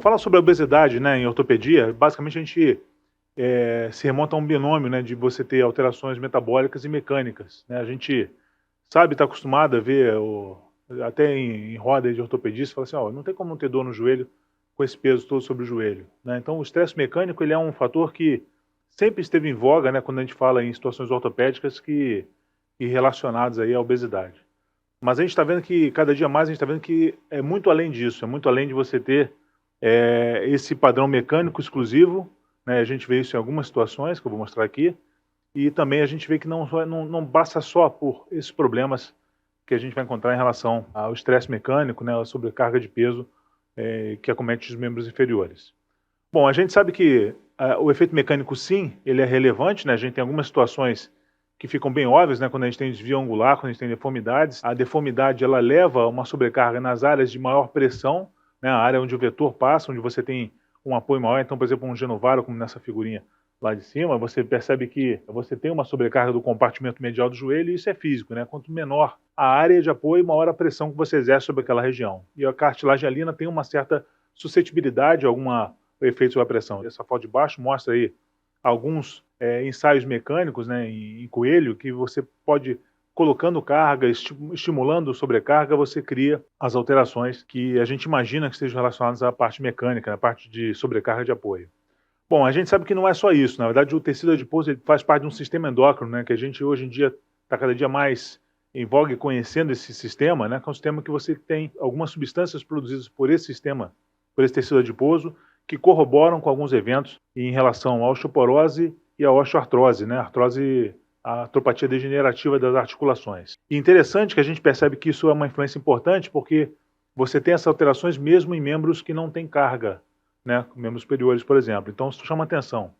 fala sobre a obesidade, né, em ortopedia. Basicamente a gente se remonta a um binômio, né, de você ter alterações metabólicas e mecânicas, né? A gente sabe, está acostumado a ver, até em roda de ortopedista, fala assim, ó, não tem como não ter dor no joelho com esse peso todo sobre o joelho, né? Então o estresse mecânico ele é um fator que sempre esteve em voga, né, quando a gente fala em situações ortopédicas que relacionadas aí à obesidade. Mas a gente está vendo que, cada dia mais, a gente está vendo que é muito além disso, é muito além de você ter esse padrão mecânico exclusivo, né? A gente vê isso em algumas situações, que eu vou mostrar aqui, e também a gente vê que não basta só por esses problemas que a gente vai encontrar em relação ao estresse mecânico, né, a sobrecarga de peso que acomete os membros inferiores. Bom, a gente sabe que o efeito mecânico, sim, ele é relevante, né? A gente tem algumas situações que ficam bem óbvias, né? Quando a gente tem desvio angular, quando a gente tem deformidades. A deformidade, ela leva a uma sobrecarga nas áreas de maior pressão, né? A área onde o vetor passa, onde você tem um apoio maior. Então, por exemplo, um genovário, como nessa figurinha lá de cima, você percebe que você tem uma sobrecarga do compartimento medial do joelho, e isso é físico, né? Quanto menor a área de apoio, maior a pressão que você exerce sobre aquela região. E a cartilagem hialina tem uma certa suscetibilidade a alguma efeito sobre a pressão. Essa foto de baixo mostra aí alguns ensaios mecânicos, né, em coelho, que você pode, colocando carga, estimulando sobrecarga, você cria as alterações que a gente imagina que estejam relacionadas à parte mecânica, à parte de sobrecarga de apoio. Bom, a gente sabe que não é só isso. Na verdade, o tecido adiposo ele faz parte de um sistema endócrino, né, que a gente hoje em dia está cada dia mais em voga e conhecendo esse sistema, né, que é um sistema que você tem algumas substâncias produzidas por esse sistema, por esse tecido adiposo, que corroboram com alguns eventos em relação à osteoporose e à osteoartrose, né, a artropatia degenerativa das articulações. E interessante que a gente percebe que isso é uma influência importante porque você tem essas alterações mesmo em membros que não têm carga, né, membros superiores, por exemplo. Então, isso chama atenção.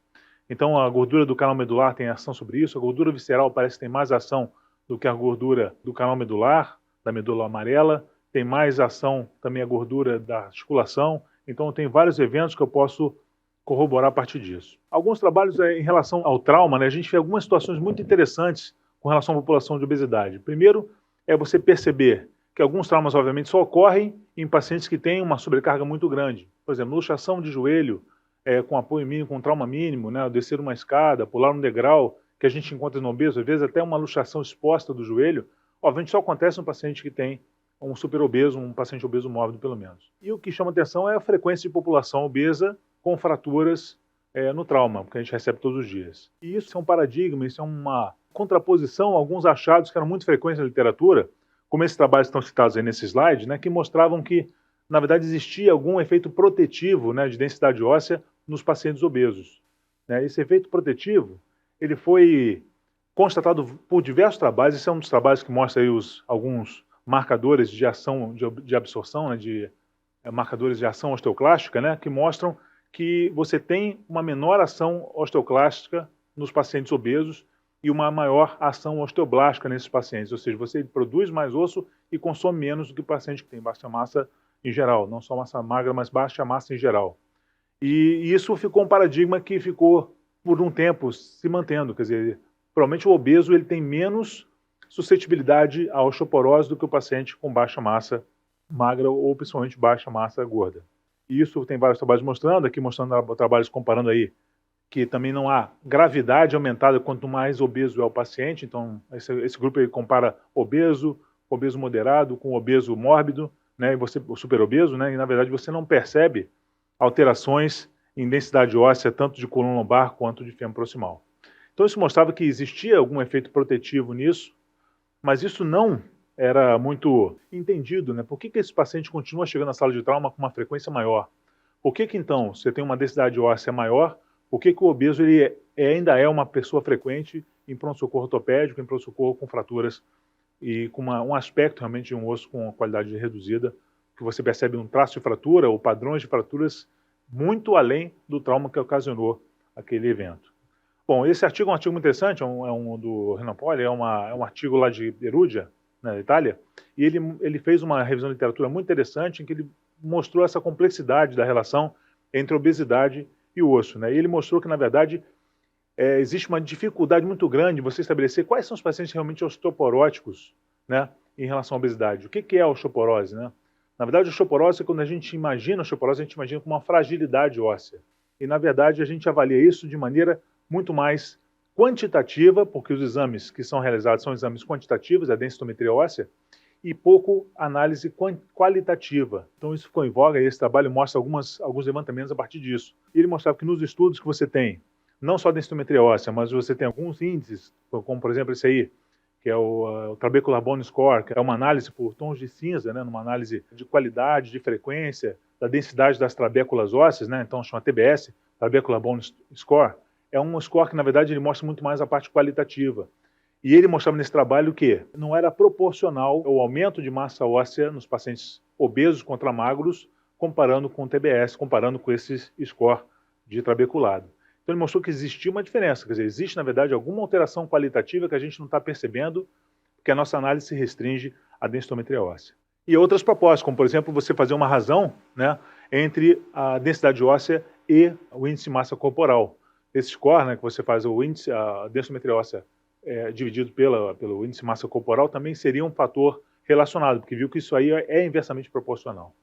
Então, a gordura do canal medular tem ação sobre isso, a gordura visceral parece que tem mais ação do que a gordura do canal medular, da medula amarela, tem mais ação também a gordura da articulação. Então, tem vários eventos que eu posso corroborar a partir disso. Alguns trabalhos em relação ao trauma, né, a gente vê algumas situações muito interessantes com relação à população de obesidade. Primeiro, é você perceber que alguns traumas, obviamente, só ocorrem em pacientes que têm uma sobrecarga muito grande. Por exemplo, luxação de joelho com apoio mínimo, com trauma mínimo, né, descer uma escada, pular um degrau, que a gente encontra no obeso, às vezes até uma luxação exposta do joelho, obviamente só acontece no paciente que tem um super obeso, um paciente obeso mórbido, pelo menos. E o que chama atenção é a frequência de população obesa com fraturas no trauma, que a gente recebe todos os dias. E isso é um paradigma, isso é uma contraposição a alguns achados que eram muito frequentes na literatura, como esses trabalhos que estão citados aí nesse slide, né, que mostravam que, na verdade, existia algum efeito protetivo, né, de densidade óssea nos pacientes obesos. Né? Esse efeito protetivo ele foi constatado por diversos trabalhos. Esse é um dos trabalhos que mostra aí alguns marcadores de ação, de absorção, né, marcadores de ação osteoclástica, né, que mostram que você tem uma menor ação osteoclástica nos pacientes obesos e uma maior ação osteoblástica nesses pacientes, ou seja, você produz mais osso e consome menos do que o paciente que tem baixa massa em geral, não só massa magra, mas baixa massa em geral. E isso ficou um paradigma que ficou por um tempo se mantendo, quer dizer, provavelmente o obeso ele tem menos suscetibilidade à osteoporose do que o paciente com baixa massa magra ou principalmente baixa massa gorda. E isso tem vários trabalhos mostrando, aqui mostrando trabalhos comparando aí que também não há gravidade aumentada quanto mais obeso é o paciente. Então, esse grupo aí compara obeso, obeso moderado com obeso mórbido, né, e o super obeso, né, e na verdade você não percebe alterações em densidade óssea, tanto de coluna lombar quanto de fêmur proximal. Então, isso mostrava que existia algum efeito protetivo nisso, mas isso não era muito entendido, né? Por que esse paciente continua chegando na sala de trauma com uma frequência maior? Por que então você tem uma densidade óssea maior? Por que o obeso ele ainda é uma pessoa frequente em pronto-socorro ortopédico, em pronto-socorro com fraturas e com um aspecto realmente de um osso com qualidade reduzida, que você percebe um traço de fratura ou padrões de fraturas muito além do trauma que ocasionou aquele evento. Bom, esse artigo é um artigo muito interessante, é um do Renan Poli, é um artigo lá de Perugia, na Itália, e ele fez uma revisão de literatura muito interessante em que ele mostrou essa complexidade da relação entre obesidade e o osso. Né? E ele mostrou que, na verdade, existe uma dificuldade muito grande em você estabelecer quais são os pacientes realmente osteoporóticos, né, em relação à obesidade. O que é a osteoporose? Né? Na verdade, a osteoporose, quando a gente imagina a osteoporose, a gente imagina como uma fragilidade óssea. E, na verdade, a gente avalia isso de maneira muito mais quantitativa, porque os exames que são realizados são exames quantitativos, a densitometria óssea, e pouco análise qualitativa. Então isso ficou em voga e esse trabalho mostra alguns levantamentos a partir disso. Ele mostrava que nos estudos que você tem, não só densitometria óssea, mas você tem alguns índices, como por exemplo esse aí, que é o Trabecular Bone Score, que é uma análise por tons de cinza, né, numa análise de qualidade, de frequência, da densidade das trabéculas ósseas, né, então chama TBS, Trabecular Bone Score. É um score que, na verdade, ele mostra muito mais a parte qualitativa. E ele mostrava nesse trabalho que não era proporcional o aumento de massa óssea nos pacientes obesos contra magros, comparando com o TBS, comparando com esse score de trabeculado. Então ele mostrou que existia uma diferença, quer dizer, existe na verdade alguma alteração qualitativa que a gente não está percebendo, porque a nossa análise se restringe à densitometria óssea. E outras propostas, como por exemplo você fazer uma razão, né, entre a densidade óssea e o índice de massa corporal. Esse score, né, que você faz o índice, a densitometria óssea dividido pelo índice de massa corporal, também seria um fator relacionado, porque viu que isso aí é inversamente proporcional.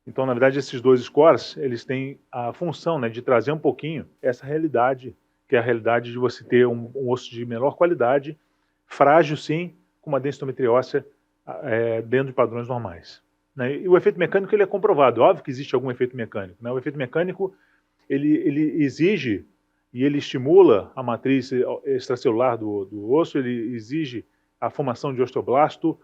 Então, na verdade, esses dois scores, eles têm a função, né, de trazer um pouquinho essa realidade, que é a realidade de você ter um osso de menor qualidade, frágil sim, com uma densitometria óssea dentro de padrões normais. Né? E o efeito mecânico ele é comprovado. Óbvio que existe algum efeito mecânico. Né? O efeito mecânico ele exige e ele estimula a matriz extracelular do osso, ele exige a formação de osteoblasto,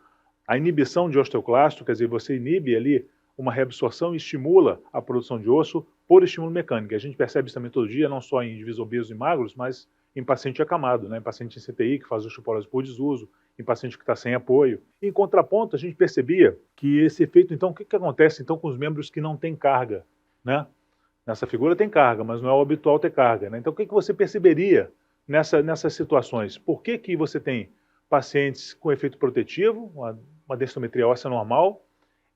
a inibição de osteoclasto, quer dizer, você inibe ali uma reabsorção e estimula a produção de osso por estímulo mecânico. A gente percebe isso também todo dia, não só em indivíduos obesos e magros, mas em paciente acamado, né? Em paciente em CTI que faz osteoporose por desuso, em paciente que está sem apoio. Em contraponto, a gente percebia que esse efeito, então, o que acontece então com os membros que não têm carga, né? Nessa figura tem carga, mas não é o habitual ter carga. Né? Então, o que você perceberia nessas situações? Por que você tem pacientes com efeito protetivo, uma densitometria óssea normal,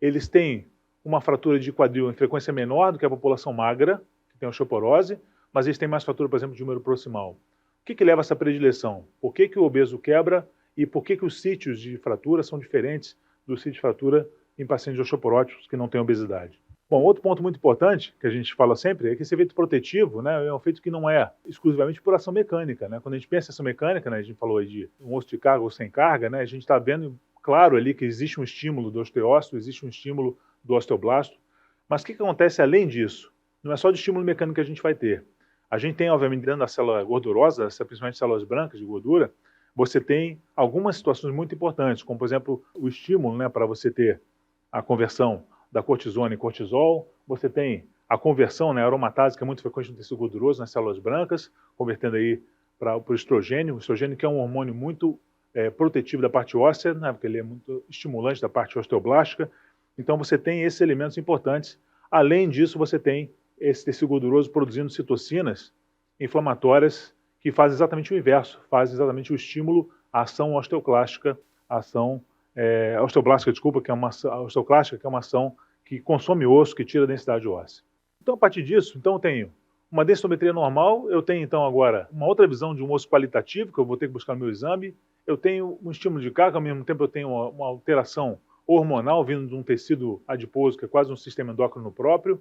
eles têm uma fratura de quadril em frequência menor do que a população magra, que tem osteoporose, mas eles têm mais fratura, por exemplo, de húmero proximal. O que leva a essa predileção? Por que o obeso quebra e por que os sítios de fratura são diferentes do sítio de fratura em pacientes osteoporóticos que não têm obesidade? Bom, outro ponto muito importante, que a gente fala sempre, é que esse efeito protetivo, né, é um efeito que não é exclusivamente por ação mecânica. Né? Quando a gente pensa em ação mecânica, né, a gente falou aí de um osso de carga ou sem carga, né, a gente está vendo claro ali que existe um estímulo do osteócito, existe um estímulo do osteoblasto, mas o que acontece além disso? Não é só de estímulo mecânico que a gente vai ter. A gente tem, obviamente, dentro da célula gordurosa, principalmente células brancas de gordura, você tem algumas situações muito importantes, como, por exemplo, o estímulo, né, para você ter a conversão da cortisona em cortisol, você tem a conversão, né, aromatase, que é muito frequente no tecido gorduroso, nas células brancas, convertendo aí para o estrogênio que é um hormônio muito protetivo da parte óssea, né, porque ele é muito estimulante da parte osteoblástica. Então você tem esses elementos importantes. Além disso, você tem esse tecido gorduroso produzindo citocinas inflamatórias que fazem exatamente o inverso, fazem exatamente o estímulo à ação osteoclástica, à ação osteoblástica, desculpa, que é uma osteoclástica, que é uma ação que consome osso, que tira a densidade óssea. Então, a partir disso, então, eu tenho uma densitometria normal, eu tenho, então, agora, uma outra visão de um osso qualitativo, que eu vou ter que buscar no meu exame, eu tenho um estímulo de carga, ao mesmo tempo eu tenho uma alteração hormonal vindo de um tecido adiposo, que é quase um sistema endócrino próprio,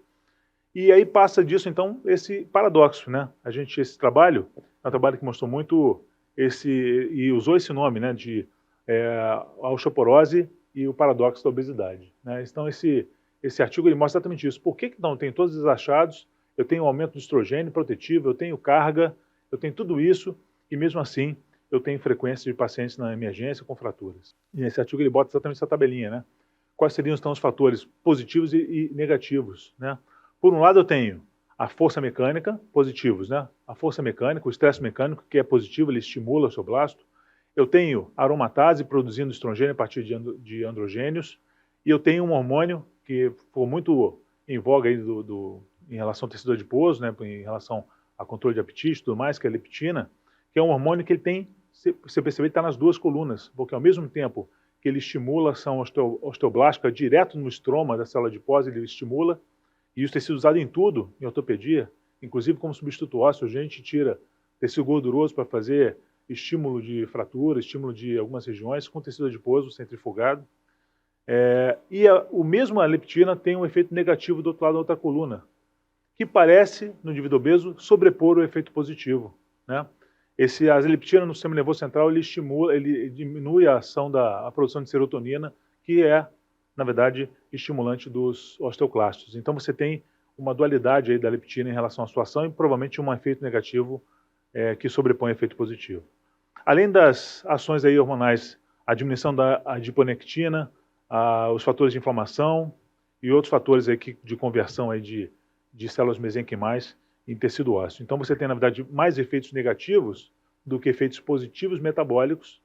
e aí passa disso, então, esse paradoxo, né? Esse trabalho é um trabalho que mostrou muito e usou esse nome, né, de a osteoporose e o paradoxo da obesidade. Né? Então, esse artigo ele mostra exatamente isso. Por que não tem todos os achados, eu tenho um aumento do estrogênio protetivo, eu tenho carga, eu tenho tudo isso, e mesmo assim eu tenho frequência de pacientes na emergência com fraturas. E nesse artigo ele bota exatamente essa tabelinha, né? Quais seriam então os fatores positivos e negativos, né? Por um lado eu tenho a força mecânica, positivos, né? A força mecânica, o estresse mecânico, que é positivo, ele estimula o osteoblasto. Eu tenho aromatase produzindo estrogênio a partir de androgênios, e eu tenho um hormônio que foi muito em voga aí em relação ao tecido adiposo, né, em relação a controle de apetite e tudo mais, que é a leptina, que é um hormônio que ele tem, se você perceber, está nas duas colunas, porque ao mesmo tempo que ele estimula a ação osteoblástica direto no estroma da célula adiposa, ele estimula, e isso tem sido usado em tudo, em ortopedia, inclusive como substituto ósseo, a gente tira tecido gorduroso para fazer estímulo de fratura, estímulo de algumas regiões com tecido adiposo centrifugado. O mesmo a leptina tem um efeito negativo do outro lado da outra coluna, que parece, no indivíduo obeso, sobrepor o efeito positivo, né? A leptina no sistema nervoso central, ele diminui a ação a produção de serotonina, que é, na verdade, estimulante dos osteoclastos. Então você tem uma dualidade aí da leptina em relação à sua ação e provavelmente um efeito negativo que sobrepõe o efeito positivo. Além das ações aí hormonais, a diminuição da adiponectina, os fatores de inflamação e outros fatores aí de conversão aí de células mesenquimais em tecido ósseo. Então você tem, na verdade, mais efeitos negativos do que efeitos positivos metabólicos,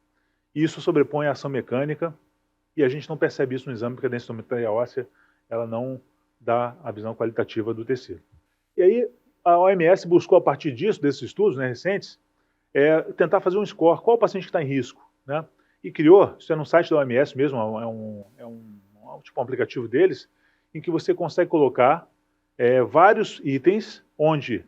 e isso sobrepõe a ação mecânica, e a gente não percebe isso no exame, porque a densitometria óssea ela não dá a visão qualitativa do tecido. E aí a OMS buscou, a partir disso, desses estudos, né, recentes, tentar fazer um score, qual o paciente que está em risco, né? E criou, isso é no site da OMS mesmo, tipo um aplicativo deles, em que você consegue colocar vários itens, onde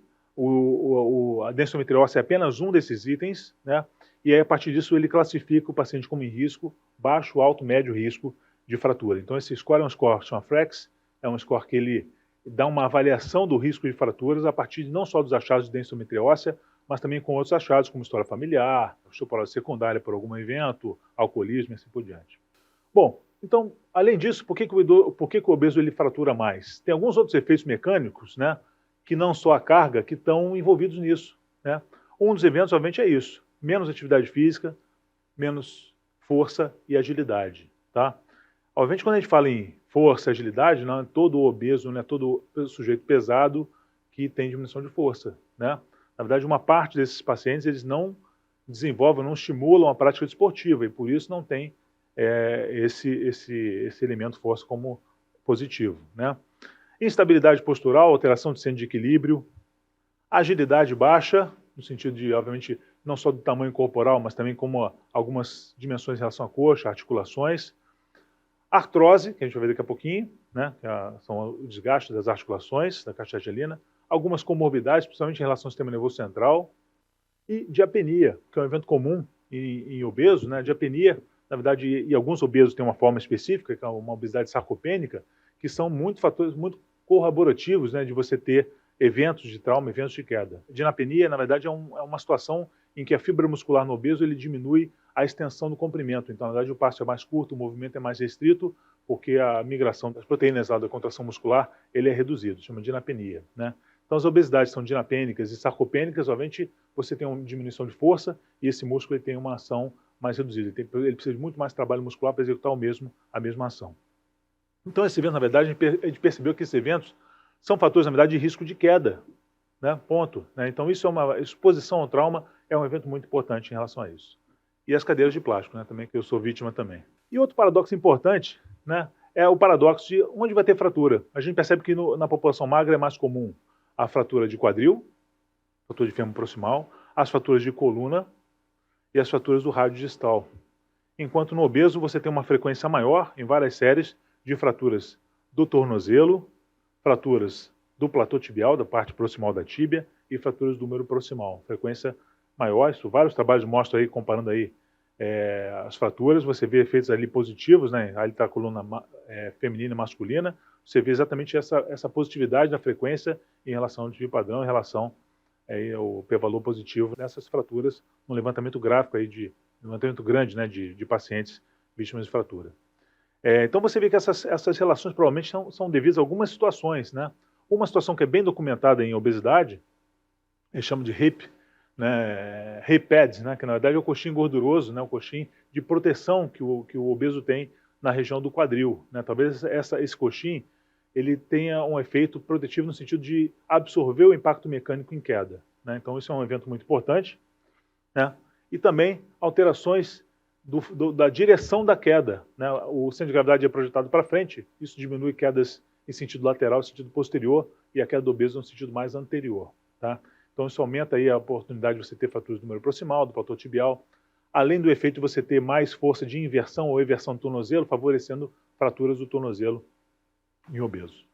a densitometria óssea é apenas um desses itens, né? E aí, a partir disso ele classifica o paciente como em risco, baixo, alto, médio risco de fratura. Então esse score é um score que chama FREX, é um score que ele dá uma avaliação do risco de fraturas a partir não só dos achados de densitometria óssea, mas também com outros achados, como história familiar, osteoporose secundária por algum evento, alcoolismo e assim por diante. Bom, então, além disso, por que o obeso ele fratura mais? Tem alguns outros efeitos mecânicos, né, que não só a carga, que estão envolvidos nisso, né? Um dos eventos, obviamente, é isso. Menos atividade física, menos força e agilidade, tá? Obviamente, quando a gente fala em força e agilidade, não é todo obeso, não é todo sujeito pesado que tem diminuição de força, né? Na verdade, uma parte desses pacientes, eles não desenvolvem, não estimulam a prática desportiva, e por isso não tem esse elemento força como positivo, né? Instabilidade postural, alteração de centro de equilíbrio, agilidade baixa, no sentido de, obviamente, não só do tamanho corporal, mas também como algumas dimensões em relação à coxa, articulações, artrose, que a gente vai ver daqui a pouquinho, né? São o desgaste das articulações, da caixa angelina, algumas comorbidades, principalmente em relação ao sistema nervoso central, e diapenia, que é um evento comum em obesos, né? Diapenia, na verdade, e alguns obesos têm uma forma específica, que é uma obesidade sarcopênica, que são fatores muito corroborativos, né, de você ter eventos de trauma, eventos de queda. Dinapenia, na verdade, é uma situação em que a fibra muscular no obeso ele diminui a extensão do comprimento. Então, na verdade, o passo é mais curto, o movimento é mais restrito, porque a migração das proteínas lá da contração muscular ele é reduzido, chama de dinapenia, né? Então, as obesidades são dinapênicas e sarcopênicas, obviamente, você tem uma diminuição de força e esse músculo ele tem uma ação mais reduzida. Ele precisa de muito mais trabalho muscular para executar a mesma ação. Então, esse evento, na verdade, a gente percebeu que esses eventos são fatores, na verdade, de risco de queda, né? Ponto. Né? Então, isso é uma exposição ao trauma, é um evento muito importante em relação a isso. E as cadeiras de plástico, né? Também, que eu sou vítima também. E outro paradoxo importante, né? É o paradoxo de onde vai ter fratura. A gente percebe que na população magra é mais comum a fratura de quadril, fratura de fêmur proximal, as fraturas de coluna e as fraturas do rádio distal. Enquanto no obeso você tem uma frequência maior, em várias séries, de fraturas do tornozelo, fraturas do platô tibial, da parte proximal da tíbia, e fraturas do húmero proximal. Frequência maior, vários trabalhos mostram aí, comparando aí as fraturas, você vê efeitos ali positivos, né? Ali está a coluna feminina e masculina, você vê exatamente essa positividade da frequência em relação ao desvio padrão, em relação ao p-valor positivo dessas fraturas, no levantamento gráfico aí levantamento grande, né, de pacientes vítimas de fratura. Então você vê que essas relações provavelmente são devidas a algumas situações, né? Uma situação que é bem documentada em obesidade, eles chamam de HIP, né, HIPAD, né, que na verdade é o coxim gorduroso, né, o coxim de proteção que o obeso tem na região do quadril, né? Talvez esse coxim ele tenha um efeito protetivo no sentido de absorver o impacto mecânico em queda, né? Então isso é um evento muito importante, né? E também alterações da direção da queda, né? O centro de gravidade é projetado para frente, isso diminui quedas em sentido lateral, em sentido posterior, e a queda do obeso no sentido mais anterior, tá? Então isso aumenta aí a oportunidade de você ter fraturas do húmero proximal, do platô tibial, além do efeito de você ter mais força de inversão ou eversão do tornozelo, favorecendo fraturas do tornozelo em obeso.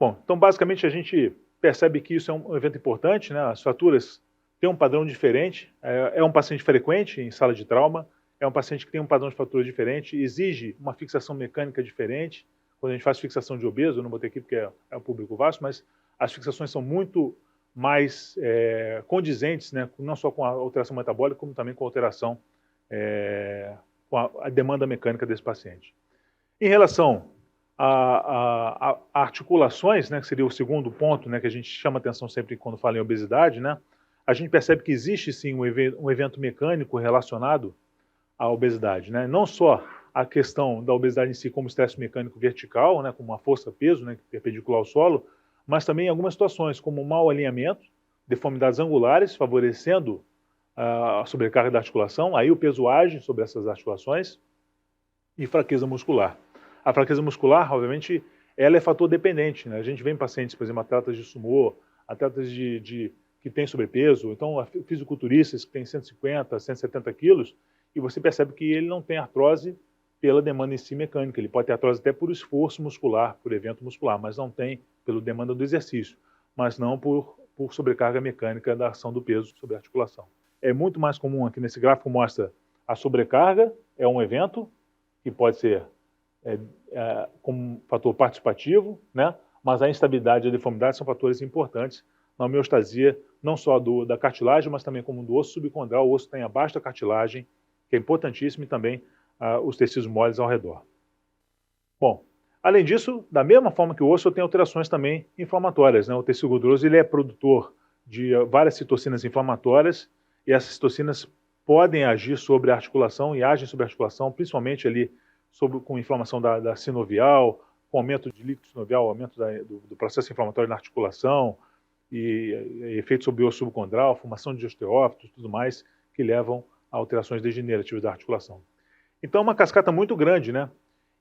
Bom, então basicamente a gente percebe que isso é um evento importante, né? As fraturas têm um padrão diferente, é um paciente frequente em sala de trauma, é um paciente que tem um padrão de fratura diferente, exige uma fixação mecânica diferente. Quando a gente faz fixação de obeso, eu não botei aqui porque é um público vasto, mas as fixações são muito mais condizentes, né, não só com a alteração metabólica, como também com a alteração, com a demanda mecânica desse paciente. Em relação a articulações, né, que seria o segundo ponto, né, que a gente chama atenção sempre quando fala em obesidade, né, a gente percebe que existe sim um evento mecânico relacionado à obesidade, né, não só a questão da obesidade em si como estresse mecânico vertical, né, como uma força-peso, né, perpendicular ao solo, mas também em algumas situações como mau alinhamento, deformidades angulares, favorecendo a sobrecarga da articulação, aí o peso age sobre essas articulações, e fraqueza muscular. A fraqueza muscular, obviamente, ela é fator dependente, né? A gente vê em pacientes, por exemplo, atletas de sumô, atletas que têm sobrepeso, então fisiculturistas que têm 150, 170 quilos, e você percebe que ele não tem artrose pela demanda em si mecânica. Ele pode ter artrose até por esforço muscular, por evento muscular, mas não tem pela demanda do exercício, mas não por sobrecarga mecânica da ação do peso sobre a articulação. É muito mais comum, aqui nesse gráfico mostra a sobrecarga, é um evento que pode ser como fator participativo, né? Mas a instabilidade e a deformidade são fatores importantes na homeostasia, não só da cartilagem, mas também como do osso subcondral. O osso tem abaixo da cartilagem, que é importantíssimo, e também os tecidos moles ao redor. Bom, além disso, da mesma forma que o osso, tem alterações também inflamatórias, né? O tecido gorduroso ele é produtor de várias citocinas inflamatórias, e essas citocinas podem agir sobre a articulação e agem sobre a articulação, principalmente ali com inflamação da sinovial, com aumento de líquido sinovial, aumento do processo inflamatório na articulação, e efeitos sobre o osso subcondral, formação de osteófitos, tudo mais, que levam a alterações degenerativas da articulação. Então é uma cascata muito grande, né?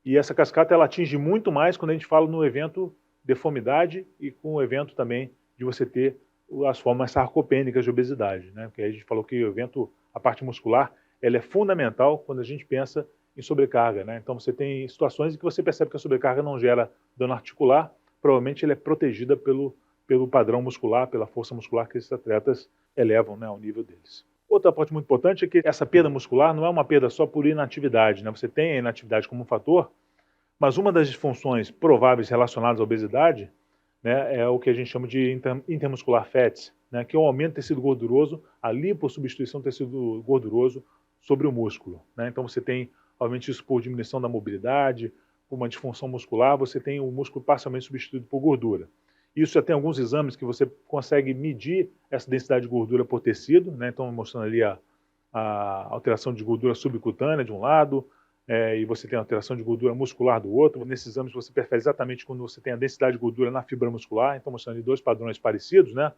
E essa cascata ela atinge muito mais quando a gente fala no evento deformidade e com o evento também de você ter as formas sarcopênicas de obesidade, né? Porque a gente falou que o evento, a parte muscular, ela é fundamental quando a gente pensa em sobrecarga, né? Então você tem situações em que você percebe que a sobrecarga não gera dano articular, provavelmente ela é protegida pelo padrão muscular, pela força muscular que esses atletas elevam, né, ao nível deles. Outra parte muito importante é que essa perda muscular não é uma perda só por inatividade, né? Você tem a inatividade como um fator, mas uma das disfunções prováveis relacionadas à obesidade, né, é o que a gente chama de intermuscular fats, né, que é o aumento do tecido gorduroso, a lipossubstituição do tecido gorduroso sobre o músculo, né? Então você tem, obviamente, isso por diminuição da mobilidade, por uma disfunção muscular, você tem o músculo parcialmente substituído por gordura. Isso já tem alguns exames que você consegue medir essa densidade de gordura por tecido, né? Então mostrando ali a alteração de gordura subcutânea de um lado, e você tem a alteração de gordura muscular do outro. Nesses exames você perfere exatamente quando você tem a densidade de gordura na fibra muscular, então mostrando ali dois padrões parecidos, né?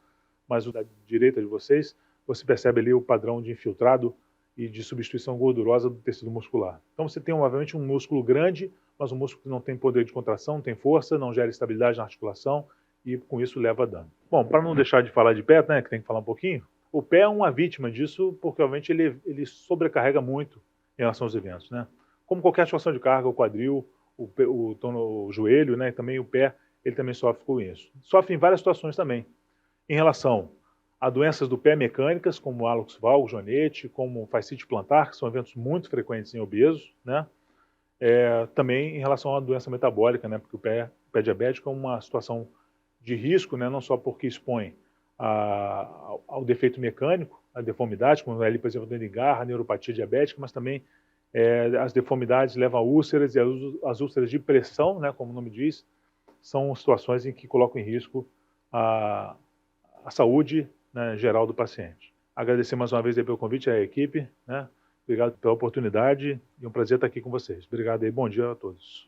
Mas o da direita de vocês, você percebe ali o padrão de infiltrado e de substituição gordurosa do tecido muscular. Então você tem, obviamente, um músculo grande, mas um músculo que não tem poder de contração, não tem força, não gera estabilidade na articulação, e com isso leva a dano. Bom, para não deixar de falar de pé, né, que tem que falar um pouquinho, o pé é uma vítima disso, porque obviamente ele sobrecarrega muito em relação aos eventos, né? Como qualquer articulação de carga, o quadril, o joelho, né, e também o pé, ele também sofre com isso. Sofre em várias situações também. Em relação a doenças do pé mecânicas, como hallux valgus, joanete, como fascite plantar, que são eventos muito frequentes em obesos, né? Também em relação à doença metabólica, né? Porque o pé diabético é uma situação de risco, né? Não só porque expõe ao defeito mecânico, à deformidade, como ali, por exemplo, de garra, neuropatia diabética, mas também as deformidades levam a úlceras, e as úlceras de pressão, né? Como o nome diz, são situações em que colocam em risco a saúde, né, geral do paciente. Agradecer mais uma vez aí pelo convite à equipe, né? Obrigado pela oportunidade e um prazer estar aqui com vocês. Obrigado e bom dia a todos.